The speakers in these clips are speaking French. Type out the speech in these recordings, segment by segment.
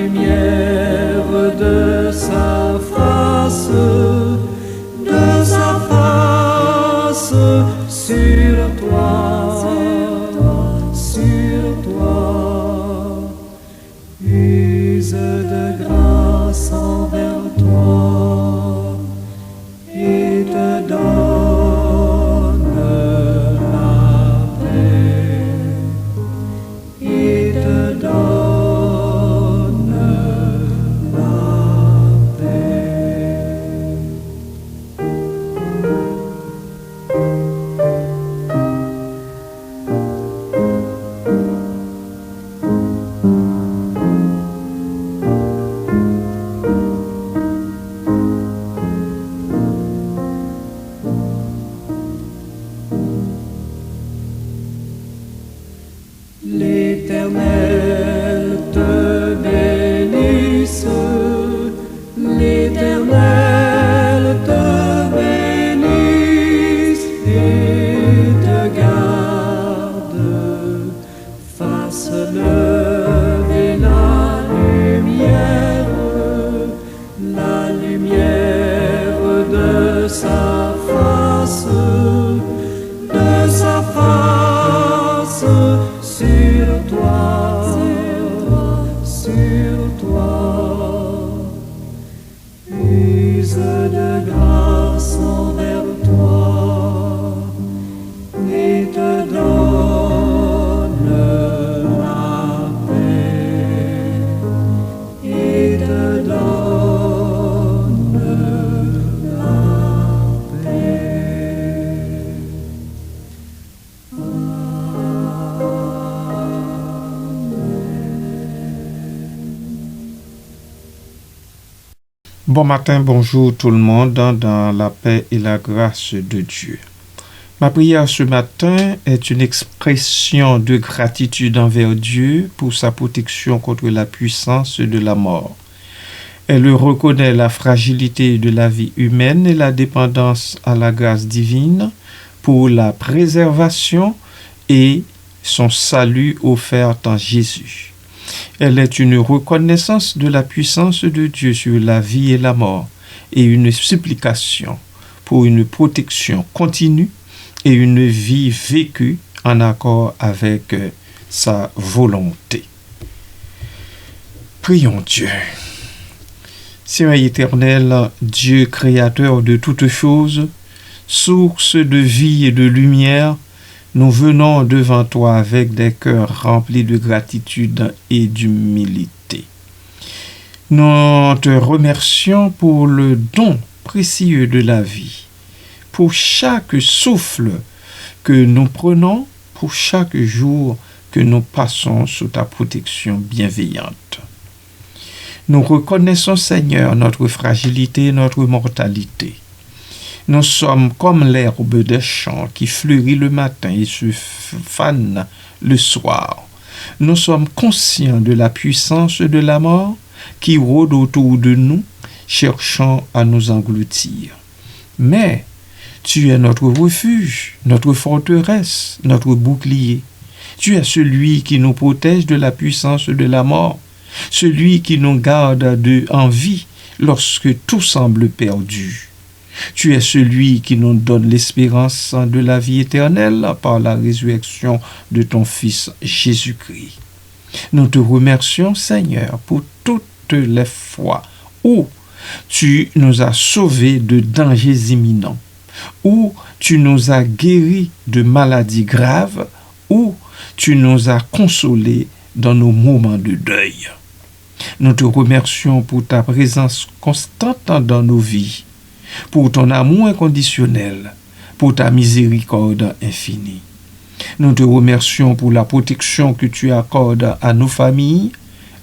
lumière de sa face sur toi, use de grâce envers toi et te donne la paix, et te donne la paix. L'Éternel te bénisse, l'Éternel te bénisse et te garde, fasse lever la lumière de sa face sur toi, use de grâce envers toi et te donne la paix, et te donne la paix. Bon matin, bonjour tout le monde dans la paix et la grâce de Dieu. Ma prière ce matin est une expression de gratitude envers Dieu pour sa protection contre la puissance de la mort. Elle reconnaît la fragilité de la vie humaine et la dépendance à la grâce divine pour la préservation et son salut offert en Jésus. Elle est une reconnaissance de la puissance de Dieu sur la vie et la mort et une supplication pour une protection continue et une vie vécue en accord avec sa volonté. Prions Dieu. Seigneur éternel, Dieu créateur de toutes choses, source de vie et de lumière, nous venons devant toi avec des cœurs remplis de gratitude et d'humilité. Nous te remercions pour le don précieux de la vie, pour chaque souffle que nous prenons, pour chaque jour que nous passons sous ta protection bienveillante. Nous reconnaissons, Seigneur, notre fragilité et notre mortalité. Nous sommes comme l'herbe des champs qui fleurit le matin et se fane le soir. Nous sommes conscients de la puissance de la mort qui rôde autour de nous, cherchant à nous engloutir. Mais tu es notre refuge, notre forteresse, notre bouclier. Tu es celui qui nous protège de la puissance de la mort, celui qui nous garde en vie lorsque tout semble perdu. Tu es celui qui nous donne l'espérance de la vie éternelle par la résurrection de ton Fils Jésus-Christ. Nous te remercions, Seigneur, pour toutes les fois où tu nous as sauvés de dangers imminents, où tu nous as guéris de maladies graves, où tu nous as consolés dans nos moments de deuil. Nous te remercions pour ta présence constante dans nos vies, pour ton amour inconditionnel, pour ta miséricorde infinie. Nous te remercions pour la protection que tu accordes à nos familles,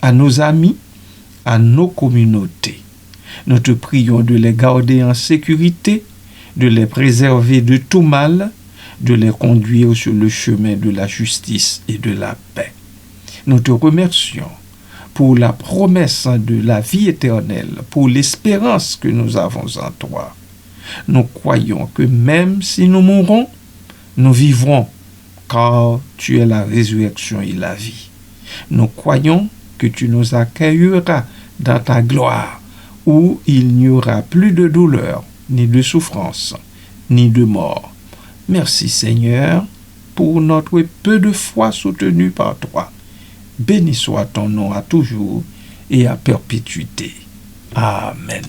à nos amis, à nos communautés. Nous te prions de les garder en sécurité, de les préserver de tout mal, de les conduire sur le chemin de la justice et de la paix. Nous te remercions pour la promesse de la vie éternelle, pour l'espérance que nous avons en toi. Nous croyons que même si nous mourons, nous vivrons, car tu es la résurrection et la vie. Nous croyons que tu nous accueilleras dans ta gloire, où il n'y aura plus de douleur, ni de souffrance, ni de mort. Merci Seigneur pour notre peu de foi soutenue par toi. Béni soit ton nom à toujours et à perpétuité. Amen.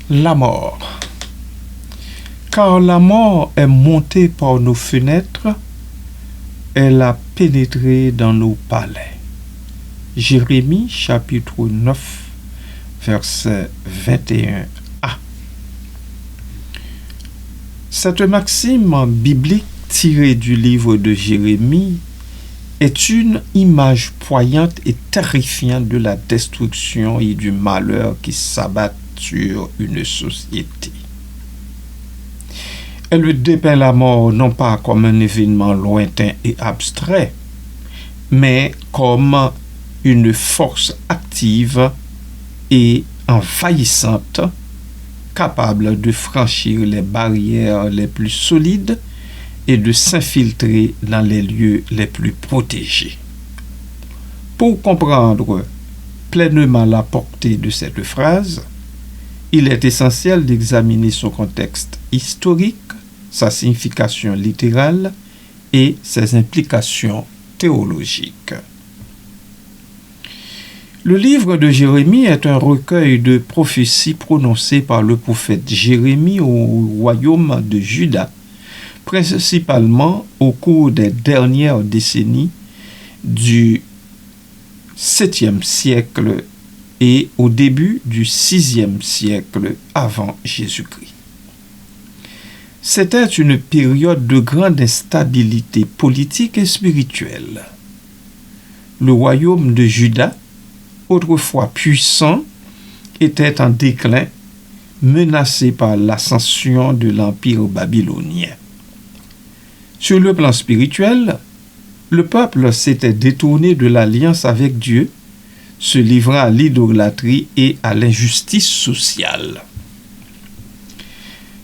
La mort. Car la mort est montée par nos fenêtres, elle a pénétré dans nos palais. Jérémie chapitre 9, verset 21a. Cette maxime biblique tirée du livre de Jérémie est une image poignante et terrifiante de la destruction et du malheur qui s'abattent sur une société. Elle dépeint la mort non pas comme un événement lointain et abstrait, mais comme une force active et envahissante, capable de franchir les barrières les plus solides et de s'infiltrer dans les lieux les plus protégés. Pour comprendre pleinement la portée de cette phrase, il est essentiel d'examiner son contexte historique, sa signification littérale et ses implications théologiques. Le livre de Jérémie est un recueil de prophéties prononcées par le prophète Jérémie au royaume de Juda, principalement au cours des dernières décennies du 7e siècle et au début du 6e siècle avant Jésus-Christ. C'était une période de grande instabilité politique et spirituelle. Le royaume de Juda, autrefois puissant, était en déclin, menacé par l'ascension de l'empire babylonien. Sur le plan spirituel, le peuple s'était détourné de l'alliance avec Dieu, se livrant à l'idolâtrie et à l'injustice sociale.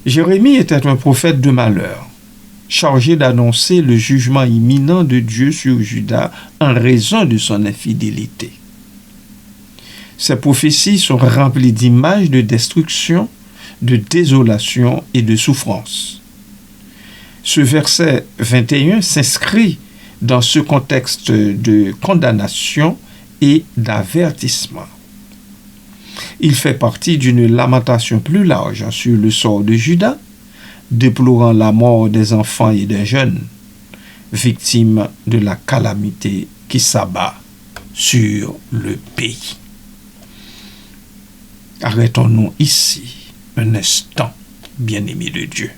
Jérémie était un prophète de malheur, chargé d'annoncer le jugement imminent de Dieu sur Juda en raison de son infidélité. Ces prophéties sont remplies d'images de destruction, de désolation et de souffrance. Ce verset 21 s'inscrit dans ce contexte de condamnation et d'avertissement. Il fait partie d'une lamentation plus large sur le sort de Juda, déplorant la mort des enfants et des jeunes, victimes de la calamité qui s'abat sur le pays. Arrêtons-nous ici un instant, bien-aimés de Dieu.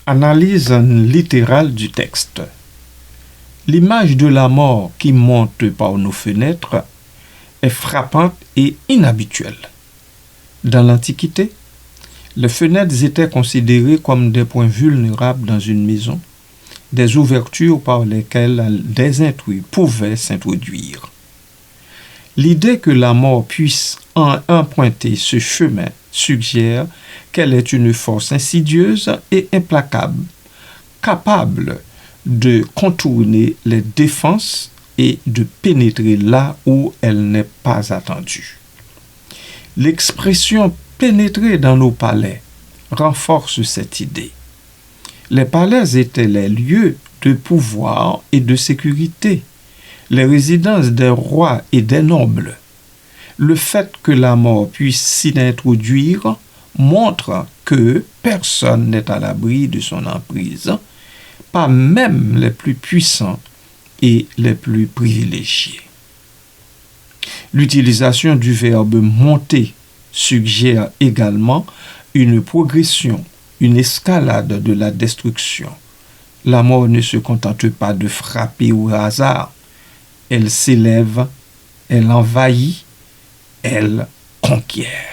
Analyse littérale du texte. L'image de la mort qui monte par nos fenêtres est frappante et inhabituelle. Dans l'Antiquité, les fenêtres étaient considérées comme des points vulnérables dans une maison, des ouvertures par lesquelles des intrus pouvaient s'introduire. L'idée que la mort puisse emprunter ce chemin suggère qu'elle est une force insidieuse et implacable, capable de contourner les défenses et de pénétrer là où elle n'est pas attendue. L'expression « pénétrer dans nos palais » renforce cette idée. Les palais étaient les lieux de pouvoir et de sécurité, les résidences des rois et des nobles. Le fait que la mort puisse s'y introduire montre que personne n'est à l'abri de son emprise, pas même les plus puissants et les plus privilégiés. L'utilisation du verbe « monter » suggère également une progression, une escalade de la destruction. La mort ne se contente pas de frapper au hasard. Elle s'élève, elle envahit, elle conquiert.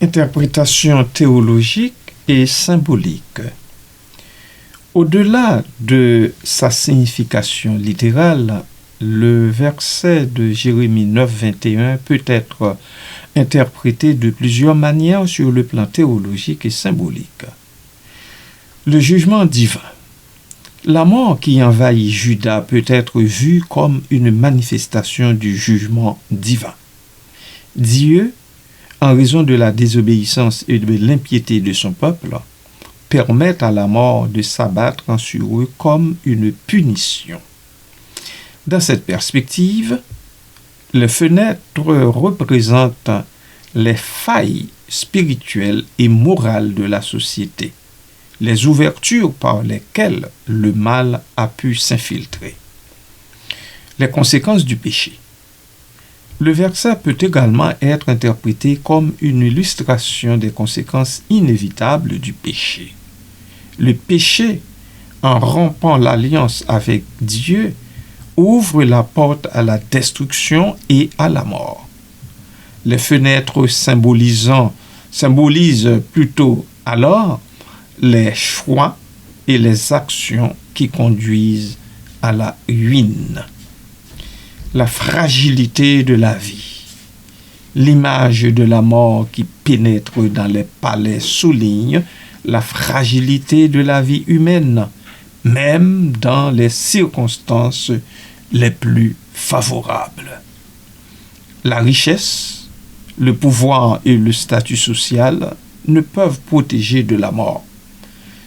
Interprétation théologique et symbolique. Au-delà de sa signification littérale, le verset de Jérémie 9, 21 peut être interprété de plusieurs manières sur le plan théologique et symbolique. Le jugement divin. La mort qui envahit Juda peut être vue comme une manifestation du jugement divin. Dieu, en raison de la désobéissance et de l'impiété de son peuple, permet à la mort de s'abattre sur eux comme une punition. Dans cette perspective, les fenêtres représentent les failles spirituelles et morales de la société. les ouvertures par lesquelles le mal a pu s'infiltrer. Les conséquences du péché. Le verset peut également être interprété comme une illustration des conséquences inévitables du péché. Le péché, en rompant l'alliance avec Dieu, ouvre la porte à la destruction et à la mort. Les fenêtres symbolisent plutôt alors les choix et les actions qui conduisent à la ruine. La fragilité de la vie. L'image de la mort qui pénètre dans les palais souligne la fragilité de la vie humaine, même dans les circonstances les plus favorables. La richesse, le pouvoir et le statut social ne peuvent protéger de la mort.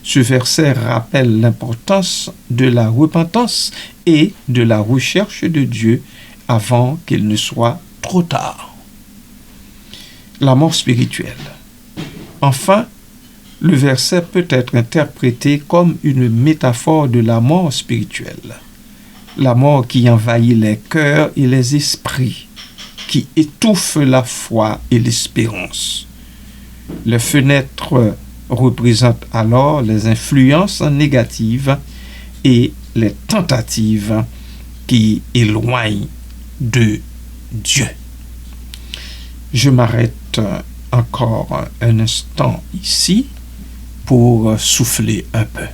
Ce verset rappelle l'importance de la repentance et de la recherche de Dieu avant qu'il ne soit trop tard. La mort spirituelle. Enfin, le verset peut être interprété comme une métaphore de la mort spirituelle. La mort qui envahit les cœurs et les esprits, qui étouffe la foi et l'espérance. Les fenêtres représentent alors les influences négatives et les tentatives qui éloignent de Dieu. Je m'arrête encore un instant ici pour souffler un peu.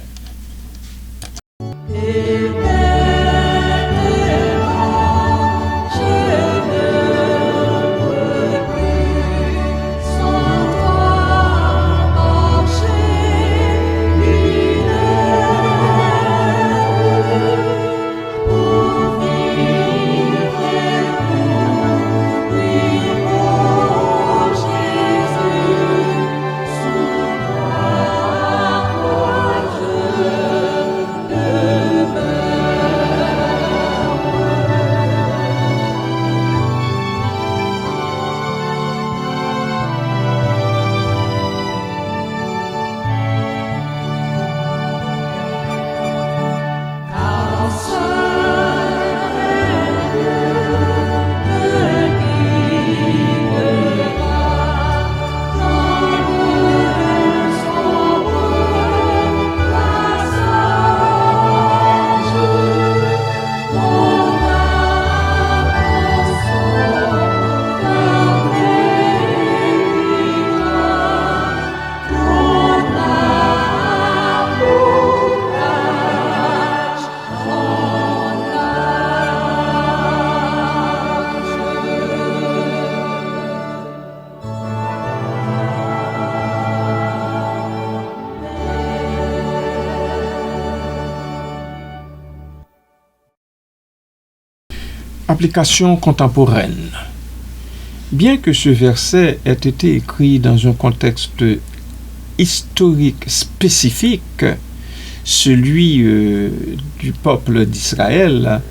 Application contemporaine. Bien que ce verset ait été écrit dans un contexte historique spécifique, celui du peuple d'Israël,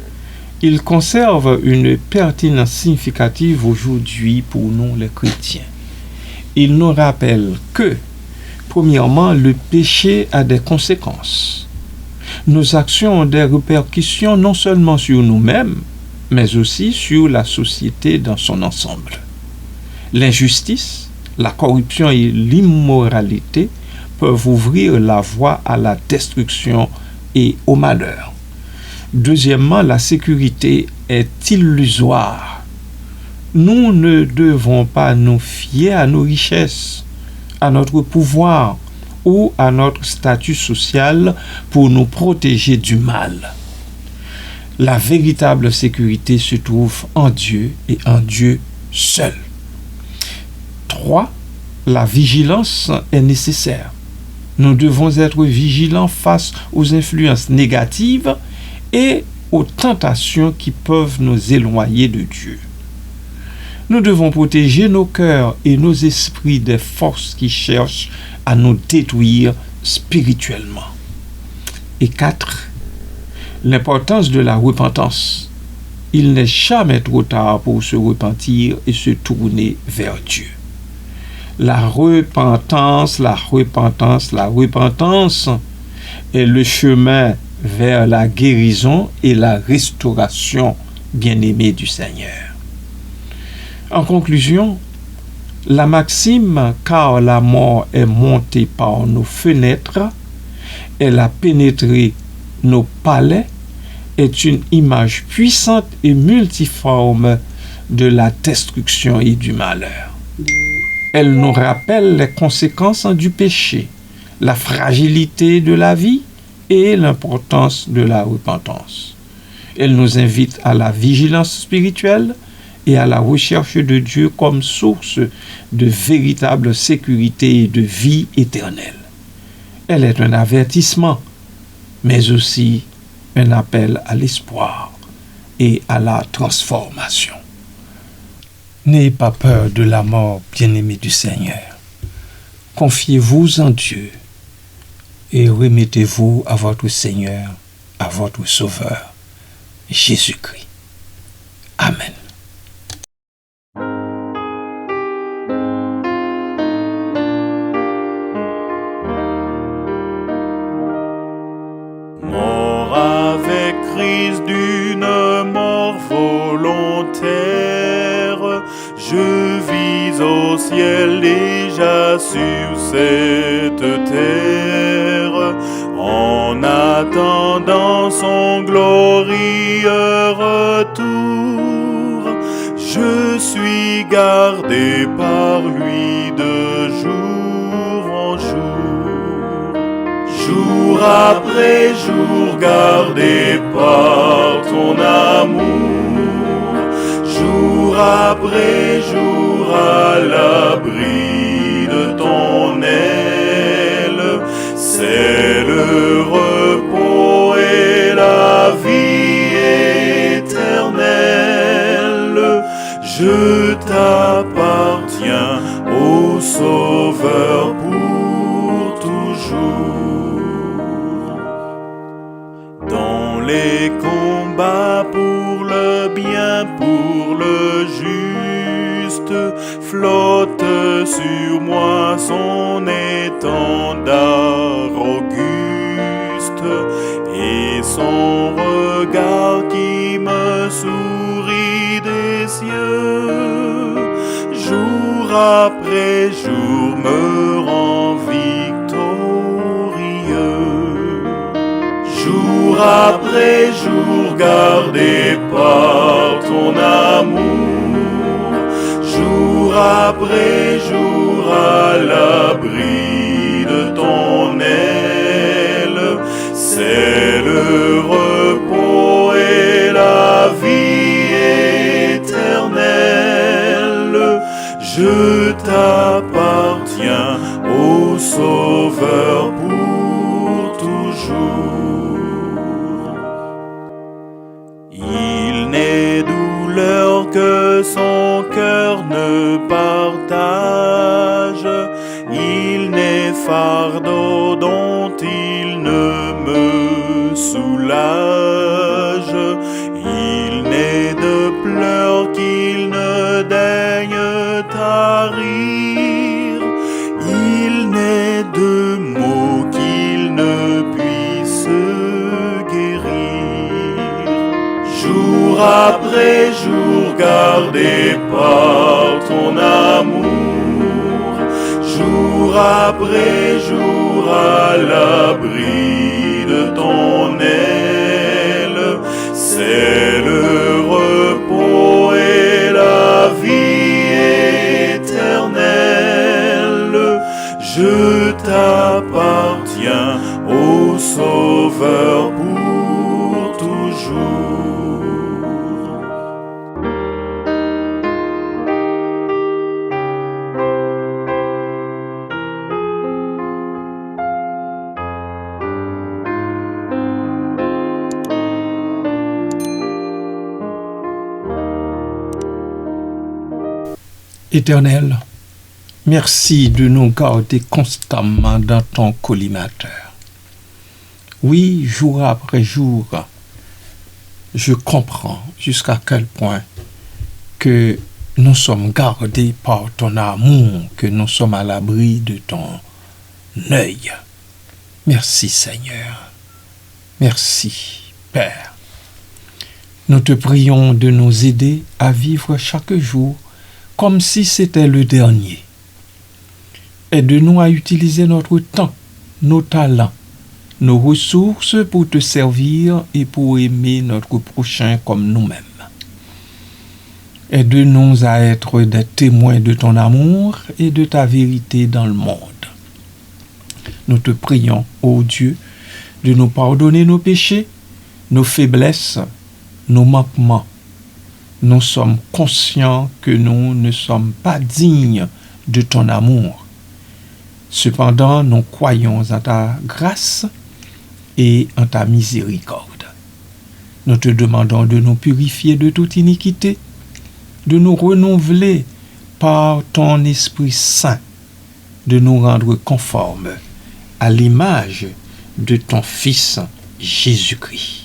il conserve une pertinence significative aujourd'hui pour nous les chrétiens. Il nous rappelle que, premièrement, le péché a des conséquences. Nos actions ont des répercussions non seulement sur nous-mêmes, mais aussi sur la société dans son ensemble. L'injustice, la corruption et l'immoralité peuvent ouvrir la voie à la destruction et au malheur. Deuxièmement, la sécurité est illusoire. Nous ne devons pas nous fier à nos richesses, à notre pouvoir ou à notre statut social pour nous protéger du mal. La véritable sécurité se trouve en Dieu et en Dieu seul. 3. La vigilance est nécessaire. Nous devons être vigilants face aux influences négatives et aux tentations qui peuvent nous éloigner de Dieu. Nous devons protéger nos cœurs et nos esprits des forces qui cherchent à nous détruire spirituellement. Et 4. L'importance de la repentance. Il n'est jamais trop tard pour se repentir et se tourner vers Dieu. la repentance est le chemin vers la guérison et la restauration, bien-aimés du Seigneur. En conclusion, la maxime « car la mort est montée par nos fenêtres, elle a pénétré nos palais » est une image puissante et multiforme de la destruction et du malheur. Elle nous rappelle les conséquences du péché, la fragilité de la vie et l'importance de la repentance. Elle nous invite à la vigilance spirituelle et à la recherche de Dieu comme source de véritable sécurité et de vie éternelle. Elle est un avertissement, mais aussi un appel à l'espoir et à la transformation. N'ayez pas peur de la mort, bien-aimés du Seigneur. Confiez-vous en Dieu et remettez-vous à votre Seigneur, à votre Sauveur, Jésus-Christ. Amen. Mort avec Christ d'une mort volontaire, je vis au ciel déjà sur cette terre, en attendant son glorieux retour. Je suis gardé par lui de jour en jour, jour après jour gardé par ton amour, jour après jour à l'abri de ton aile. C'est le repos et la vie éternelle. Je t'appartiens, ô Sauveur, pour toujours. Dans les combats pour le bien, pour le juste, flotte sur moi son étendard auguste, et son regard qui me sourit des cieux, jour après jour me rend victorieux. Jour après jour gardé par ton amour, jour après jour à l'abri de ton aile. C'est le repos et la vie éternelle. Je t'appartiens, ô Sauveur, pour toujours. Il n'est douleur que son cœur ne partage, il n'est fardeau dont il ne me soulage, il n'est de pleurs qu'il ne daigne tarir, il n'est de mots qu'il ne puisse guérir. Jour après jour gardé par ton amour, jour après jour à l'abri de ton aile. C'est le repos et la vie éternelle. Je t'appartiens, ô Sauveur, pour toujours. Éternel, merci de nous garder constamment dans ton collimateur. Oui, jour après jour, je comprends jusqu'à quel point que nous sommes gardés par ton amour, que nous sommes à l'abri de ton œil. Merci Seigneur. Merci Père. Nous te prions de nous aider à vivre chaque jour comme si c'était le dernier. Aide-nous à utiliser notre temps, nos talents, nos ressources pour te servir et pour aimer notre prochain comme nous-mêmes. Aide-nous à être des témoins de ton amour et de ta vérité dans le monde. Nous te prions, ô Dieu, de nous pardonner nos péchés, nos faiblesses, nos manquements. Nous sommes conscients que nous ne sommes pas dignes de ton amour. Cependant, nous croyons en ta grâce et en ta miséricorde. Nous te demandons de nous purifier de toute iniquité, de nous renouveler par ton Esprit Saint, de nous rendre conformes à l'image de ton Fils Jésus-Christ.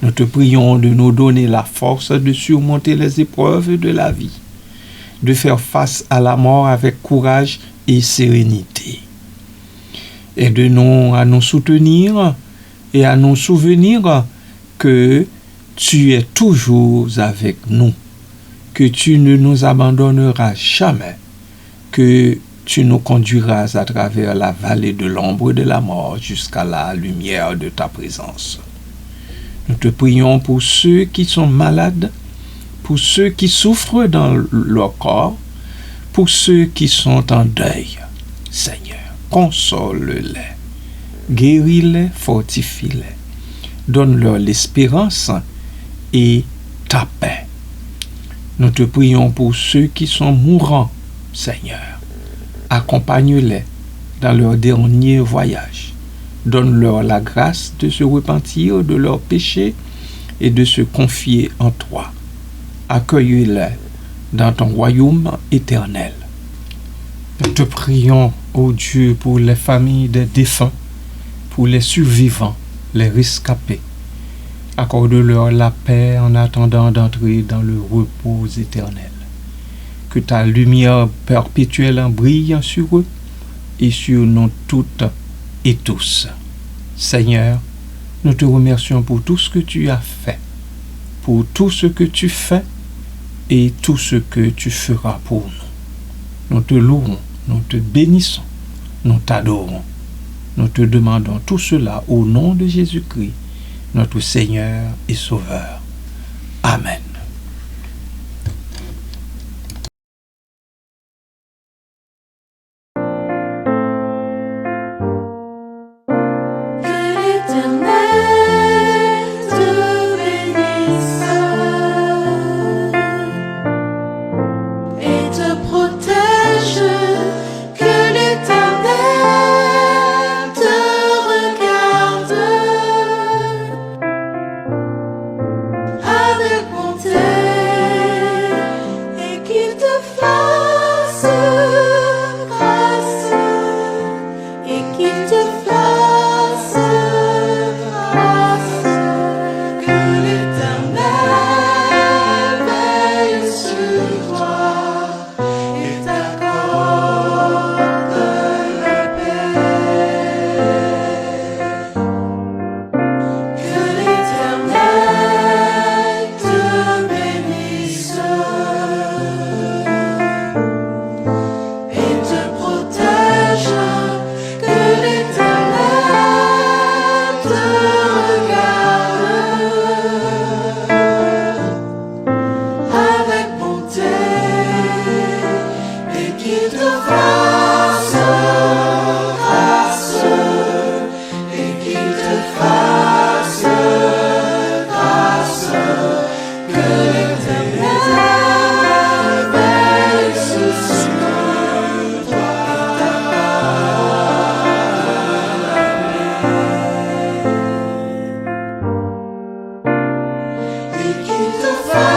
Nous te prions de nous donner la force de surmonter les épreuves de la vie, de faire face à la mort avec courage et sérénité. Aide-nous à nous soutenir et à nous souvenir que tu es toujours avec nous, que tu ne nous abandonneras jamais, que tu nous conduiras à travers la vallée de l'ombre de la mort jusqu'à la lumière de ta présence. Nous te prions pour ceux qui sont malades, pour ceux qui souffrent dans leur corps, pour ceux qui sont en deuil. Seigneur, console-les, guéris-les, fortifie-les, donne-leur l'espérance et ta paix. Nous te prions pour ceux qui sont mourants, Seigneur. Accompagne-les dans leur dernier voyage. Donne-leur la grâce de se repentir de leurs péchés et de se confier en toi. Accueille-les dans ton royaume éternel. Nous te prions, ô Dieu, pour les familles des défunts, pour les survivants, les rescapés. Accorde-leur la paix en attendant d'entrer dans le repos éternel. Que ta lumière perpétuelle brille sur eux et sur nous toutes et tous. Seigneur, nous te remercions pour tout ce que tu as fait, pour tout ce que tu fais et tout ce que tu feras pour nous. Nous te louons, nous te bénissons, nous t'adorons. Nous te demandons tout cela au nom de Jésus-Christ, notre Seigneur et Sauveur. Amen. Qu'il te fasse